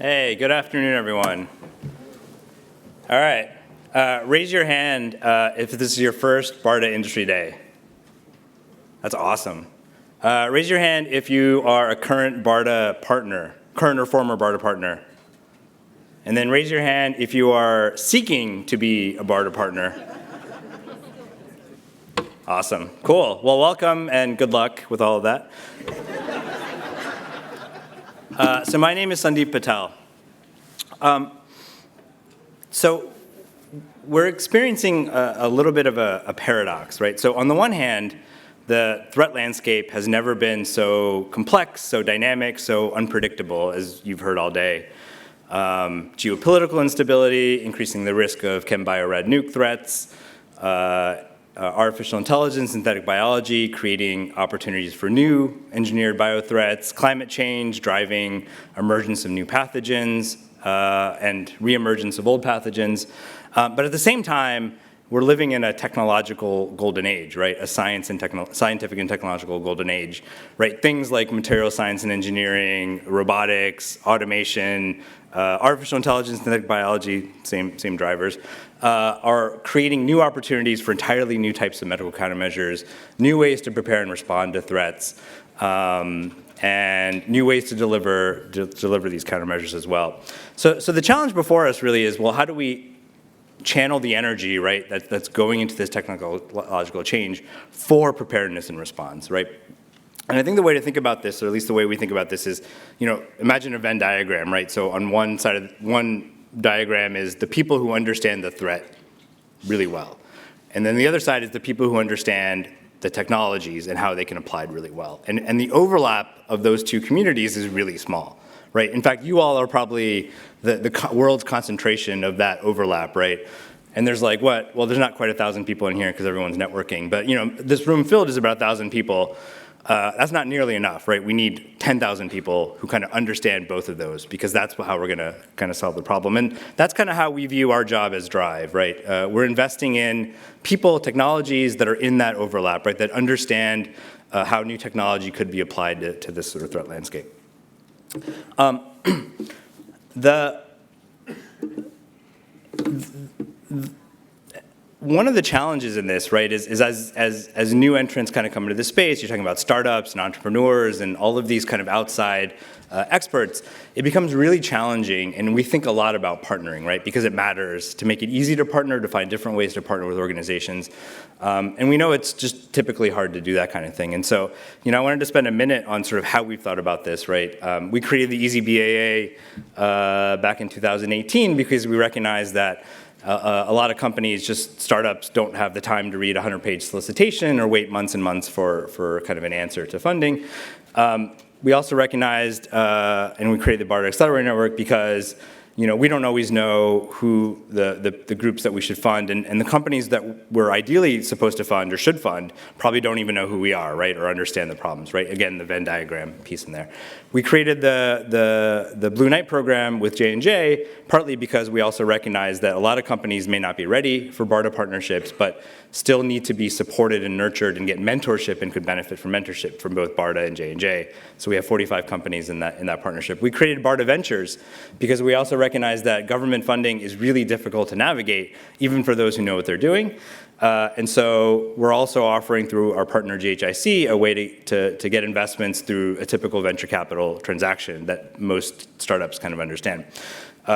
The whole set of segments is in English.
Hey, good afternoon, everyone. All right, raise your hand if this is your first BARDA Industry Day. That's awesome. Raise your hand if you are a current BARDA partner, current or former BARDA partner. And then raise your hand if you are seeking to be a BARDA partner. Awesome, cool. Well, welcome and good luck with all of that. So my name is Sandeep Patel. So we're experiencing a little bit of a paradox, right? So on the one hand, the threat landscape has never been so complex, so dynamic, so unpredictable, as you've heard all day. Geopolitical instability, increasing the risk of chem-bio-rad nuke threats, artificial intelligence, synthetic biology, creating opportunities for new engineered biothreats, climate change, driving emergence of new pathogens, and reemergence of old pathogens. But at the same time, we're living in a technological golden age, right? A scientific and technological golden age, right? Things like material science and engineering, robotics, automation, artificial intelligence, synthetic biology, same drivers, are creating new opportunities for entirely new types of medical countermeasures, new ways to prepare and respond to threats, and new ways to deliver these countermeasures as well. So the challenge before us really is, well, how do we channel the energy, right, that's going into this technological change for preparedness and response, right? And I think the way to think about this, or at least the way we think about this is, imagine a Venn diagram, right? So on one side of one diagram is the people who understand the threat really well. And then the other side is the people who understand the technologies and how they can apply it really well. And the overlap of those two communities is really small, right? In fact, you all are probably the world's concentration of that overlap, right? And there's like what? Well, there's not quite 1,000 people in here because everyone's networking, but this room filled is about 1,000 people. That's not nearly enough, right? We need 10,000 people who kind of understand both of those, because that's how we're gonna kind of solve the problem. And that's kind of how we view our job as Drive, right? We're investing in people, technologies that are in that overlap, right? That understand how new technology could be applied to this sort of threat landscape. One of the challenges in this, right, is as new entrants kind of come into the space, you're talking about startups and entrepreneurs and all of these kind of outside experts, it becomes really challenging, and we think a lot about partnering, right, because it matters to make it easy to partner, to find different ways to partner with organizations. And we know it's just typically hard to do that kind of thing. And so, I wanted to spend a minute on sort of how we've thought about this, right? We created the Easy BAA back in 2018 because we recognized that a lot of companies, just startups, don't have the time to read a 100-page solicitation or wait months and months for kind of an answer to funding. We also recognized, and we created the BARDA Accelerator Network because we don't always know who the groups that we should fund, and the companies that we're ideally supposed to fund or should fund probably don't even know who we are, right, or understand the problems, right? Again, the Venn diagram piece in there. We created the Blue Knight program with J&J, partly because we also recognize that a lot of companies may not be ready for BARDA partnerships, but still need to be supported and nurtured and get mentorship and could benefit from mentorship from both BARDA and J&J. So we have 45 companies in that partnership. We created BARDA Ventures because we also recognize that government funding is really difficult to navigate, even for those who know what they're doing. And so we're also offering through our partner GHIC a way to get investments through a typical venture capital transaction that most startups kind of understand.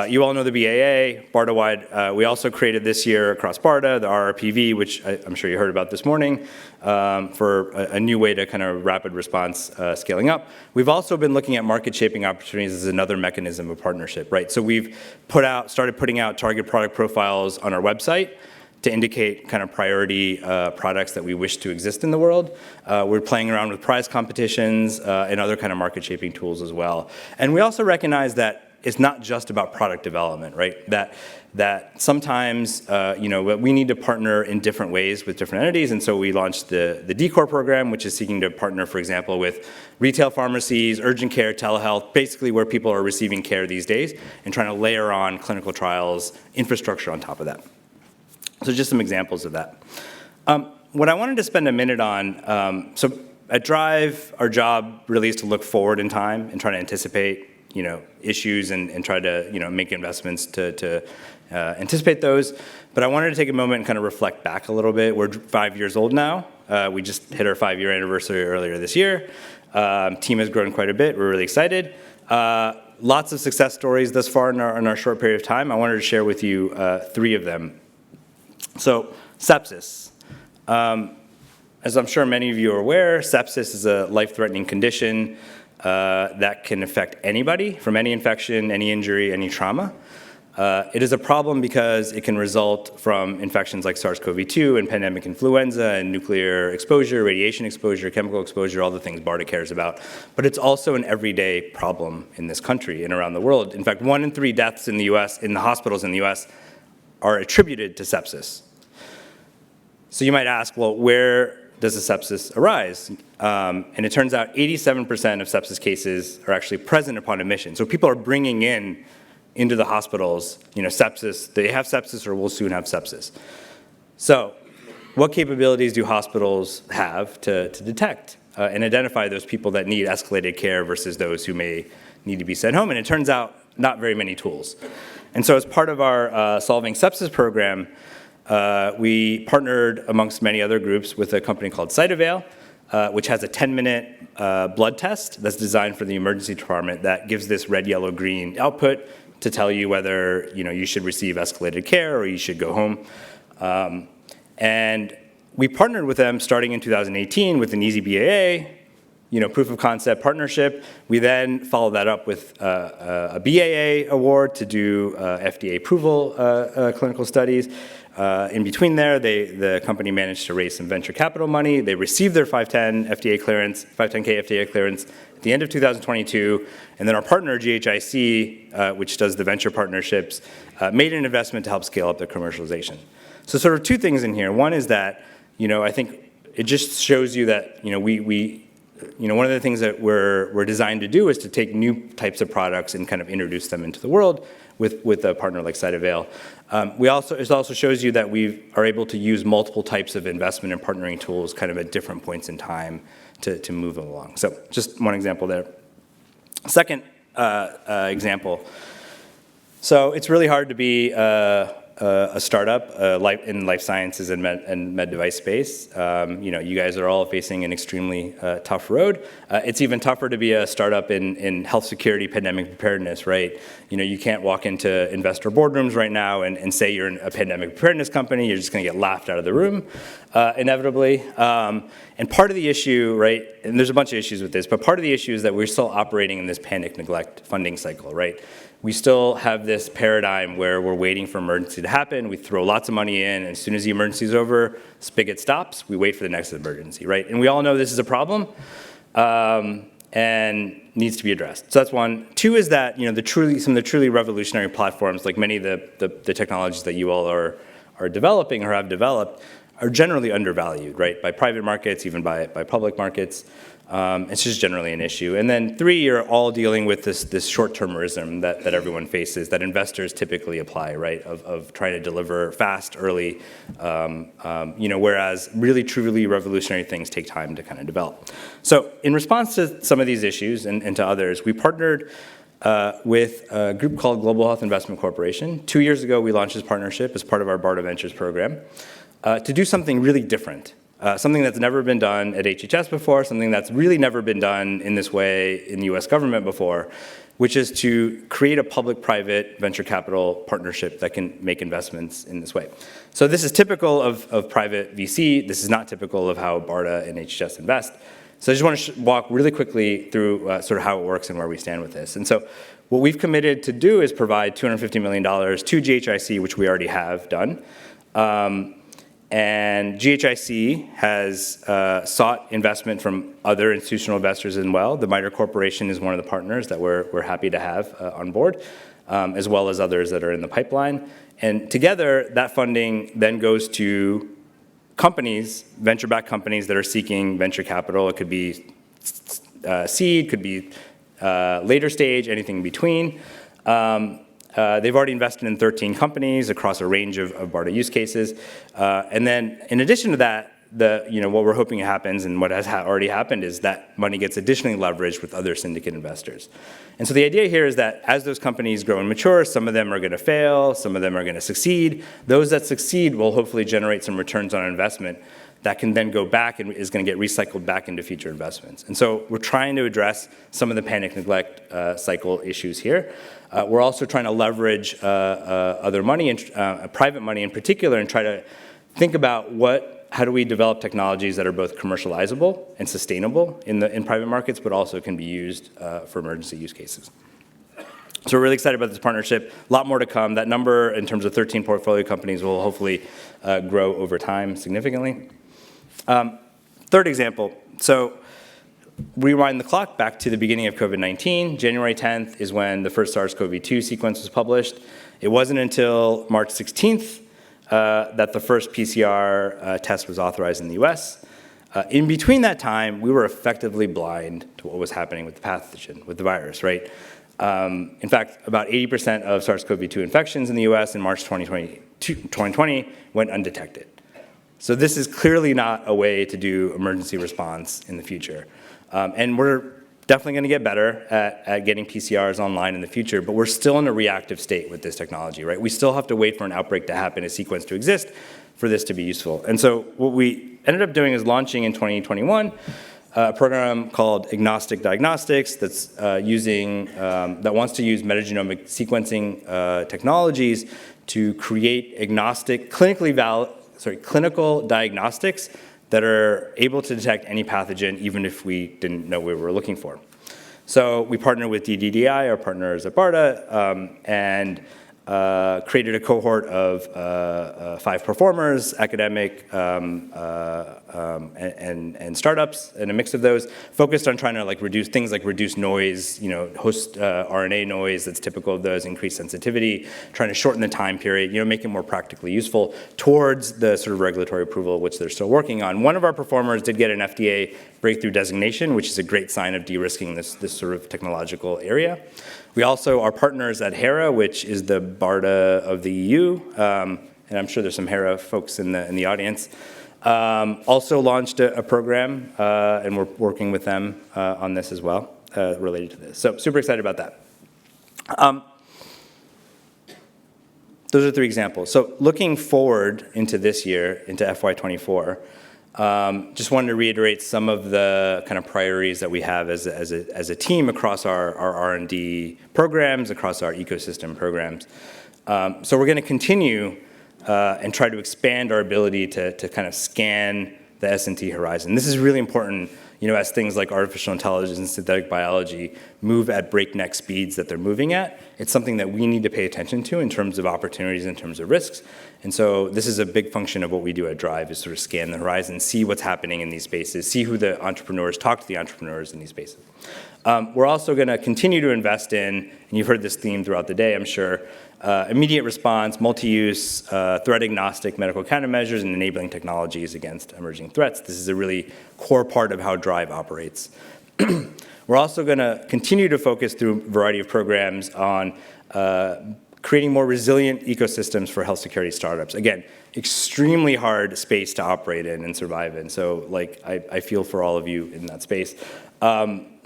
You all know the BAA, BARDA-wide. We also created this year across BARDA, the RRPV, which I'm sure you heard about this morning, for a new way to kind of rapid response scaling up. We've also been looking at market shaping opportunities as another mechanism of partnership, right? So we've started putting out target product profiles on our website to indicate kind of priority products that we wish to exist in the world. We're playing around with prize competitions and other kind of market shaping tools as well. And we also recognize that it's not just about product development, right? That sometimes, we need to partner in different ways with different entities, and so we launched the DCOR program, which is seeking to partner, for example, with retail pharmacies, urgent care, telehealth, basically where people are receiving care these days, and trying to layer on clinical trials infrastructure on top of that. So just some examples of that. What I wanted to spend a minute on, so at Drive, our job really is to look forward in time and try to anticipate issues and try to make investments to anticipate those. But I wanted to take a moment and kind of reflect back a little bit. We're 5 years old now. We just hit our 5-year anniversary earlier this year. Team has grown quite a bit. We're really excited. Lots of success stories thus far in our short period of time. I wanted to share with you 3 of them. So sepsis. As I'm sure many of you are aware, sepsis is a life-threatening condition that can affect anybody from any infection, any injury, any trauma. It is a problem because it can result from infections like SARS-CoV-2 and pandemic influenza and nuclear exposure, radiation exposure, chemical exposure, all the things BARDA cares about. But it's also an everyday problem in this country and around the world. In fact, 1 in 3 deaths in the US, in the hospitals in the US, are attributed to sepsis. So you might ask, well, where does the sepsis arise? And it turns out 87% of sepsis cases are actually present upon admission. So people are bringing into the hospitals, sepsis, they have sepsis or will soon have sepsis. So what capabilities do hospitals have to detect and identify those people that need escalated care versus those who may need to be sent home? And it turns out not very many tools. And so as part of our Solving Sepsis program, we partnered amongst many other groups with a company called Cytavale, which has a 10-minute blood test that's designed for the emergency department that gives this red, yellow, green output to tell you whether you should receive escalated care or you should go home. And we partnered with them starting in 2018 with an easy BAA, proof of concept partnership. We then followed that up with a BAA award to do FDA approval clinical studies. In between there, the company managed to raise some venture capital money. They received their 510K FDA clearance at the end of 2022. And then our partner, GHIC, which does the venture partnerships, made an investment to help scale up their commercialization. So sort of 2 things in here. One is that, I think it just shows you that, one of the things that we're designed to do is to take new types of products and kind of introduce them into the world with a partner like Cytavale. It also shows you that we are able to use multiple types of investment and partnering tools kind of at different points in time to move them along. So just one example there. Second example. So it's really hard to be a startup in life sciences and med device space. You guys are all facing an extremely tough road. It's even tougher to be a startup in health security, pandemic preparedness, right? You can't walk into investor boardrooms right now and say you're a pandemic preparedness company. You're just going to get laughed out of the room, inevitably. And part of the issue, right, and there's a bunch of issues with this, but part of the issue is that we're still operating in this panic neglect funding cycle, right? We still have this paradigm where we're waiting for emergency to happen. We throw lots of money in, and as soon as the emergency is over, spigot stops. We wait for the next emergency, right? And we all know this is a problem and needs to be addressed. So that's one. 2 is that some of the truly revolutionary platforms, like many of the technologies that you all are developing or have developed, are generally undervalued, right? By private markets, even by public markets. It's just generally an issue. And then 3, you're all dealing with this short-termism that everyone faces, that investors typically apply, right? Of trying to deliver fast, early, whereas really, truly revolutionary things take time to kind of develop. So in response to some of these issues and to others, we partnered with a group called Global Health Investment Corporation. 2 years ago, we launched this partnership as part of our BARDA Ventures program to do something really different. Something that's never been done at HHS before, something that's really never been done in this way in the US government before, which is to create a public-private venture capital partnership that can make investments in this way. So this is typical of private VC. This is not typical of how BARDA and HHS invest. So I just want to walk really quickly through sort of how it works and where we stand with this. And so what we've committed to do is provide $250 million to GHIC, which we already have done. And GHIC has sought investment from other institutional investors as well. The MITRE Corporation is one of the partners that we're happy to have on board, as well as others that are in the pipeline. And together, that funding then goes to companies, venture-backed companies that are seeking venture capital. It could be seed, could be later stage, anything in between. They've already invested in 13 companies across a range of BARDA use cases. And then in addition to that, what we're hoping happens and what has already happened is that money gets additionally leveraged with other syndicate investors. And so the idea here is that as those companies grow and mature, some of them are going to fail, some of them are going to succeed. Those that succeed will hopefully generate some returns on investment that can then go back and is going to get recycled back into future investments. And so we're trying to address some of the panic neglect cycle issues here. We're also trying to leverage other money, and private money in particular, and try to think about how do we develop technologies that are both commercializable and sustainable in private markets, but also can be used for emergency use cases. So we're really excited about this partnership. A lot more to come. That number in terms of 13 portfolio companies will hopefully grow over time significantly. Third example. So rewind the clock back to the beginning of COVID-19. January 10th is when the first SARS-CoV-2 sequence was published. It wasn't until March 16th that the first PCR test was authorized in the US. In between that time, we were effectively blind to what was happening with the pathogen, with the virus, right? In fact, about 80% of SARS-CoV-2 infections in the US in March 2020 went undetected. So this is clearly not a way to do emergency response in the future. And we're definitely going to get better at getting PCRs online in the future, but we're still in a reactive state with this technology, right? We still have to wait for an outbreak to happen, a sequence to exist, for this to be useful. And so what we ended up doing is launching in 2021 a program called Agnostic Diagnostics that's that wants to use metagenomic sequencing technologies to create agnostic, clinical diagnostics that are able to detect any pathogen even if we didn't know what we were looking for. So we partnered with DDDI, our partners at BARDA, and created a cohort of 5 performers, academic and startups, and a mix of those, focused on trying to reduce noise, host RNA noise that's typical of those, increase sensitivity, trying to shorten the time period, make it more practically useful towards the sort of regulatory approval, which they're still working on. One of our performers did get an FDA breakthrough designation, which is a great sign of de-risking this sort of technological area. We also are partners at HERA, which is the BARDA of the EU, and I'm sure there's some HERA folks in the audience. Also launched a program, and we're working with them on this as well, related to this. So super excited about that. Those are 3 examples. So looking forward into this year, into FY24, just wanted to reiterate some of the kind of priorities that we have as a team across our R&D programs, across our ecosystem programs. So we're going to continue and try to expand our ability to kind of scan the S&T horizon. This is really important, as things like artificial intelligence and synthetic biology move at breakneck speeds that they're moving at. It's something that we need to pay attention to in terms of opportunities, in terms of risks. And so this is a big function of what we do at Drive, is sort of scan the horizon, see what's happening in these spaces, see who the entrepreneurs, talk to the entrepreneurs in these spaces. We're also going to continue to invest in, and you've heard this theme throughout the day, I'm sure, immediate response, multi-use, threat-agnostic medical countermeasures, and enabling technologies against emerging threats. This is a really core part of how Drive operates. We're also going to continue to focus through a variety of programs on creating more resilient ecosystems for health security startups. Again, extremely hard space to operate in and survive in. So I feel for all of you in that space.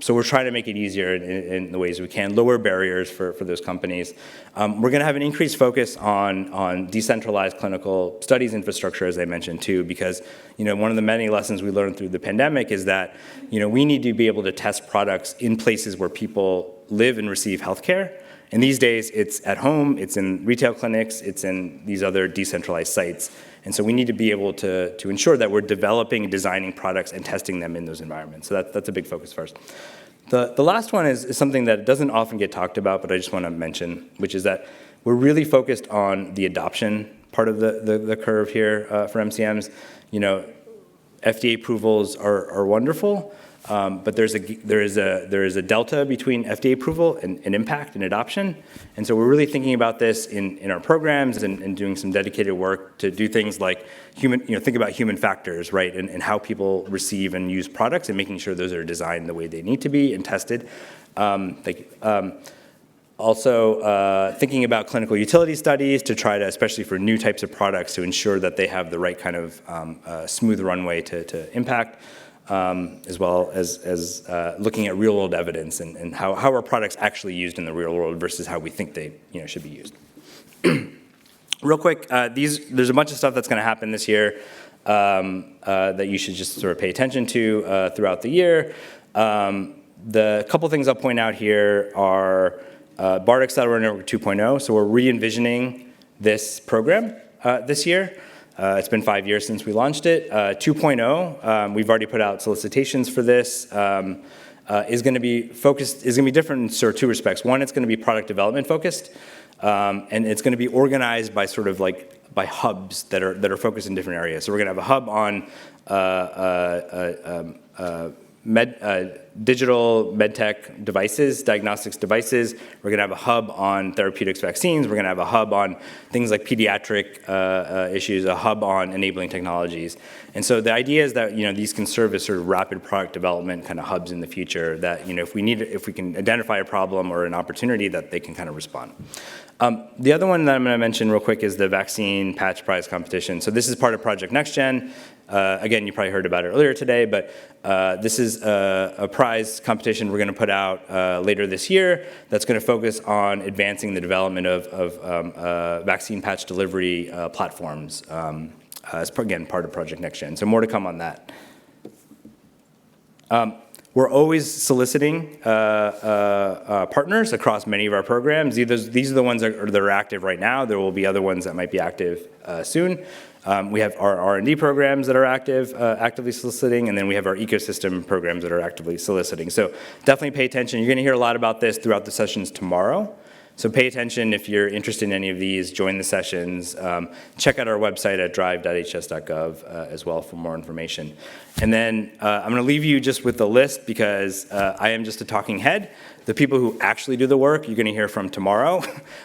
So we're trying to make it easier in the ways we can, lower barriers for those companies. We're going to have an increased focus on decentralized clinical studies infrastructure, as I mentioned too, because one of the many lessons we learned through the pandemic is that we need to be able to test products in places where people live and receive healthcare. And these days, it's at home, it's in retail clinics, it's in these other decentralized sites. And so we need to be able to ensure that we're developing and designing products and testing them in those environments. So that's a big focus for us. The last one is something that doesn't often get talked about, but I just want to mention, which is that we're really focused on the adoption part of the curve here for MCMs. FDA approvals are wonderful. But there is a delta between FDA approval and impact and adoption. And so we're really thinking about this in our programs and doing some dedicated work to do things like think about human factors, right? And how people receive and use products and making sure those are designed the way they need to be and tested. Also, thinking about clinical utility studies to try to, especially for new types of products, to ensure that they have the right kind of smooth runway to impact, as well as looking at real-world evidence and how are products actually used in the real world versus how we think they should be used. Real quick, there's a bunch of stuff that's going to happen this year that you should just sort of pay attention to throughout the year. The couple things I'll point out here are BART Accelerator Network 2.0. So we're re-envisioning this program this year. It's been 5 years since we launched it. 2.0, we've already put out solicitations for this. Is going to be different in sort of two respects. One, it's going to be product development focused, and it's going to be organized by sort of like by hubs that are focused in different areas. So we're going to have a hub on digital medtech devices, diagnostics devices. We're going to have a hub on therapeutics vaccines. We're going to have a hub on things like pediatric issues, a hub on enabling technologies. And so the idea is that these can serve as sort of rapid product development kind of hubs in the future that if we can identify a problem or an opportunity that they can kind of respond. The other one that I'm going to mention real quick is the vaccine patch prize competition. So this is part of Project NextGen. Again, you probably heard about it earlier today, but this is a prize competition we're going to put out later this year that's going to focus on advancing the development of vaccine patch delivery platforms as, again, part of Project NextGen. So more to come on that. We're always soliciting partners across many of our programs. These are the ones that are active right now. There will be other ones that might be active soon. We have our R&D programs that are actively soliciting, and then we have our ecosystem programs that are actively soliciting. So definitely pay attention. You're going to hear a lot about this throughout the sessions tomorrow. So pay attention if you're interested in any of these, join the sessions. Check out our website at drive.hs.gov as well for more information. And then I'm going to leave you just with the list because I am just a talking head. The people who actually do the work, you're going to hear from tomorrow.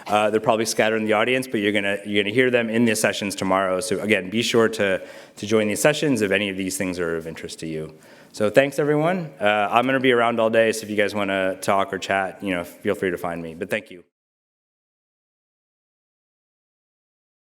They're probably scattered in the audience, but you're going to hear them in the sessions tomorrow. So again, be sure to join these sessions if any of these things are of interest to you. So thanks, everyone. I'm going to be around all day, so if you guys want to talk or chat, feel free to find me. But thank you.